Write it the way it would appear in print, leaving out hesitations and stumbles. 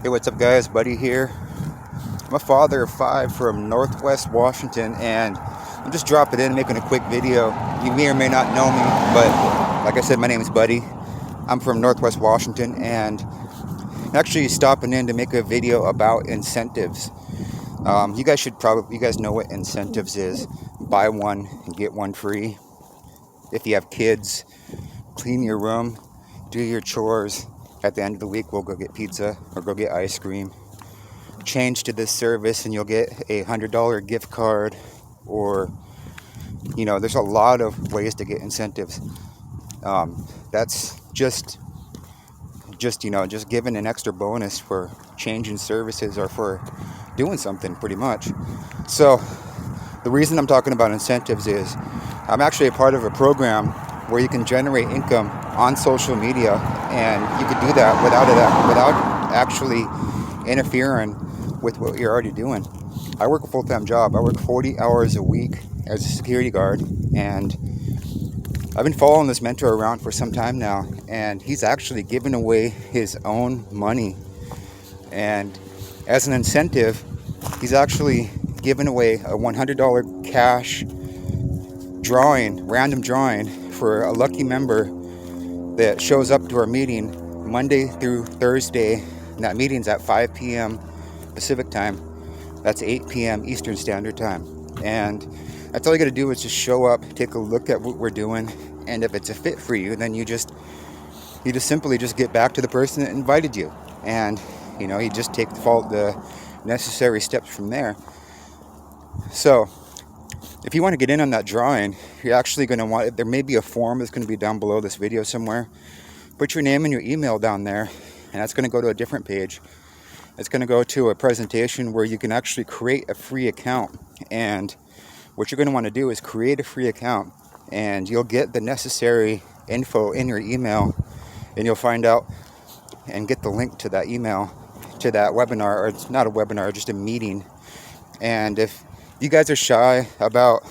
Hey, what's up guys? Buddy here. I'm a father of 5 from Northwest Washington, and I'm just dropping in making a quick video. You may or may not know me, but like I said, my name is Buddy. I'm from Northwest Washington, and I'm actually stopping in to make a video about incentives. You guys know what incentives is. Buy one and get one free. If you have kids, clean your room, do your chores. At the end of the week, we'll go get pizza or go get ice cream. Change to this service and you'll get a $100 gift card, or there's a lot of ways to get incentives. That's just giving an extra bonus for changing services or for doing something, pretty much. So the reason I'm talking about incentives is I'm actually a part of a program where you can generate income on social media, and you can do that without actually interfering with what you're already doing. I work a full-time job. I work 40 hours a week as a security guard, and I've been following this mentor around for some time now, and he's actually giving away his own money. And as an incentive, he's actually giving away a $100 cash random drawing for a lucky member that shows up to our meeting Monday through Thursday. And that meeting's at 5 p.m. Pacific time. That's 8 p.m. Eastern Standard Time. And that's all you got to do is just show up, take a look at what we're doing, and if it's a fit for you, then you just simply get back to the person that invited you, and you just take the necessary steps from there. So if you want to get in on that drawing, you're actually going to want, there may be a form that's going to be down below this video somewhere. Put your name and your email down there, and that's going to go to a different page. It's going to go to a presentation where you can actually create a free account. And what you're going to want to do is create a free account, and you'll get the necessary info in your email, and you'll find out and get the link to that email, to that webinar, or it's not a webinar, just a meeting. And if you guys are shy about